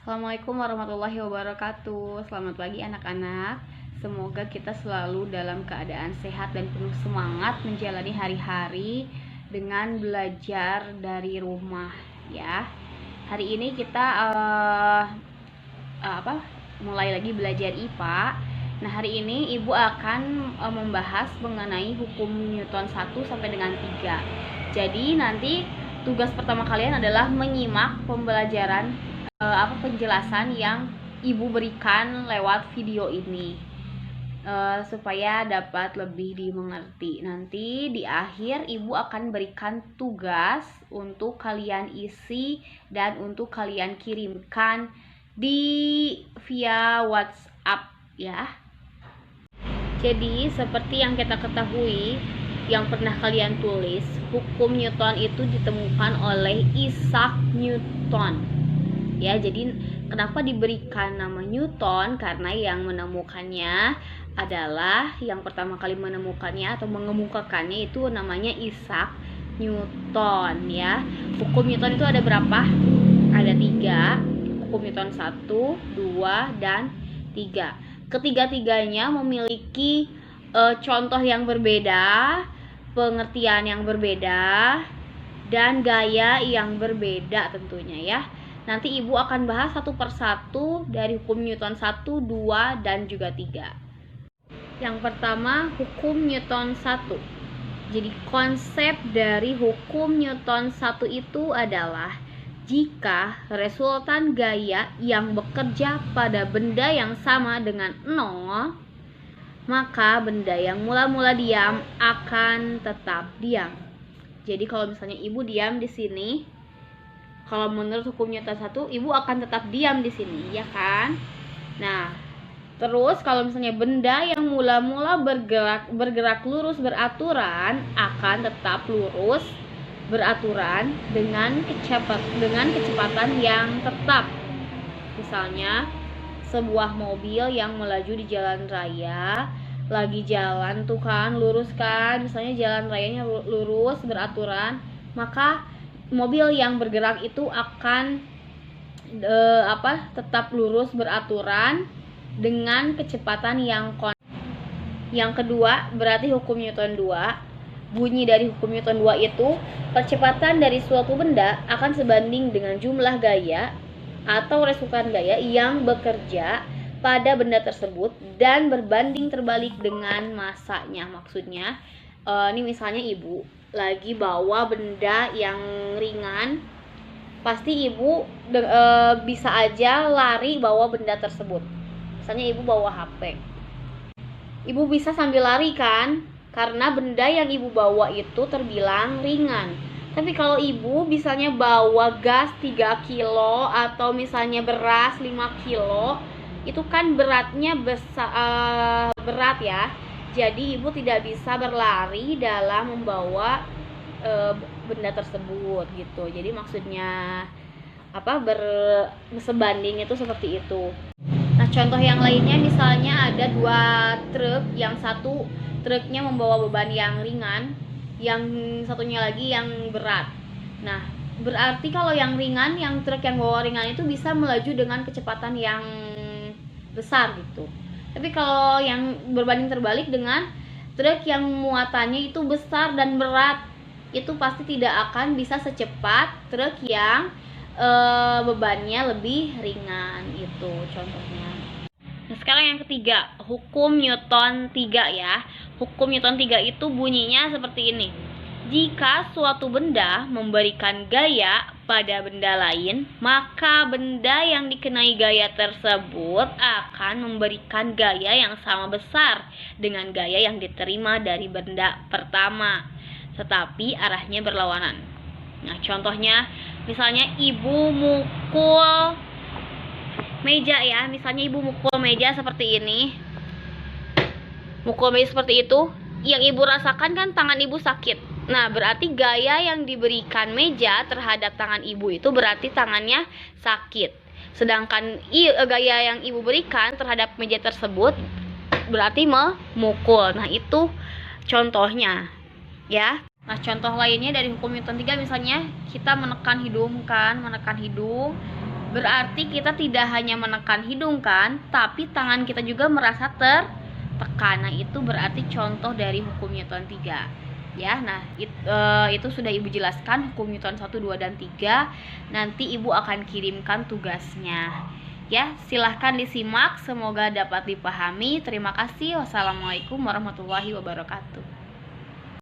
Assalamualaikum warahmatullahi wabarakatuh. Selamat pagi anak-anak. Semoga kita selalu dalam keadaan sehat dan penuh semangat menjalani hari-hari dengan belajar dari rumah ya. Hari ini kita mulai lagi belajar IPA. Nah, hari ini Ibu akan membahas mengenai hukum Newton 1 sampai dengan 3. Jadi nanti tugas pertama kalian adalah menyimak pembelajaran penjelasan yang Ibu berikan lewat video ini supaya dapat lebih dimengerti. Nanti di akhir Ibu akan berikan tugas untuk kalian isi dan untuk kalian kirimkan via WhatsApp ya. Jadi seperti yang kita ketahui, yang pernah kalian tulis, hukum Newton itu ditemukan oleh Isaac Newton. Ya, jadi kenapa diberikan nama Newton? Karena yang menemukannya adalah yang pertama kali menemukannya atau mengemukakannya itu namanya Isaac Newton ya. Hukum Newton itu ada berapa? Ada 3. Hukum Newton 1, 2, dan 3. Ketiga-tiganya memiliki contoh yang berbeda, pengertian yang berbeda, dan gaya yang berbeda tentunya ya. Nanti Ibu akan bahas satu persatu dari hukum Newton 1, 2, dan juga 3. Yang pertama, hukum Newton 1. Jadi konsep dari hukum Newton 1 itu adalah jika resultan gaya yang bekerja pada benda yang sama dengan 0, maka benda yang mula-mula diam akan tetap diam. Jadi kalau misalnya Ibu diam di sini, kalau menurut hukum Newton 1, Ibu akan tetap diam di sini, ya kan? Nah, terus kalau misalnya benda yang mula-mula bergerak lurus beraturan akan tetap lurus beraturan dengan kecepatan yang tetap. Misalnya, sebuah mobil yang melaju di jalan raya, lagi jalan tuh kan, lurus kan, misalnya jalan rayanya lurus beraturan, maka mobil yang bergerak itu akan tetap lurus beraturan dengan kecepatan yang konstan. Yang kedua, berarti hukum Newton 2. Bunyi dari hukum Newton 2 itu, percepatan dari suatu benda akan sebanding dengan jumlah gaya atau resultan gaya yang bekerja pada benda tersebut dan berbanding terbalik dengan masanya. Maksudnya, ini misalnya Ibu lagi bawa benda yang ringan, pasti Ibu bisa aja lari bawa benda tersebut. Misalnya Ibu bawa HP, Ibu bisa sambil lari kan, karena benda yang Ibu bawa itu terbilang ringan. Tapi kalau Ibu misalnya bawa gas 3 kilo atau misalnya beras 5 kilo, itu kan beratnya berat ya. Jadi Ibu tidak bisa berlari dalam membawa benda tersebut gitu. Jadi maksudnya bersebanding itu seperti itu. Nah, contoh yang lainnya misalnya ada 2 truk, yang satu truknya membawa beban yang ringan, yang satunya lagi yang berat. Nah, berarti kalau yang ringan, yang truk yang bawa ringan itu bisa melaju dengan kecepatan yang besar gitu. Tapi kalau yang berbanding terbalik dengan truk yang muatannya itu besar dan berat, itu pasti tidak akan bisa secepat truk yang bebannya lebih ringan. Itu contohnya. Nah, sekarang yang ketiga, hukum Newton 3 ya. Hukum Newton 3 itu bunyinya seperti ini. Jika suatu benda memberikan gaya pada benda lain, maka benda yang dikenai gaya tersebut akan memberikan gaya yang sama besar dengan gaya yang diterima dari benda pertama, tetapi arahnya berlawanan. Nah, contohnya misalnya Ibu mukul meja ya. Misalnya Ibu mukul meja seperti ini. Mukul meja seperti itu, yang Ibu rasakan kan tangan Ibu sakit. Nah, berarti gaya yang diberikan meja terhadap tangan Ibu itu berarti tangannya sakit. Sedangkan gaya yang Ibu berikan terhadap meja tersebut berarti memukul. Nah, itu contohnya ya. Nah, contoh lainnya dari hukum Newton 3 misalnya kita menekan hidung kan, menekan hidung. Berarti kita tidak hanya menekan hidung kan, tapi tangan kita juga merasa tertekan. Nah, itu berarti contoh dari hukum Newton 3. Ya, nah itu sudah Ibu jelaskan hukum Newton 1, 2, dan 3. Nanti Ibu akan kirimkan tugasnya. Ya, silahkan disimak, semoga dapat dipahami. Terima kasih. Wassalamualaikum warahmatullahi wabarakatuh.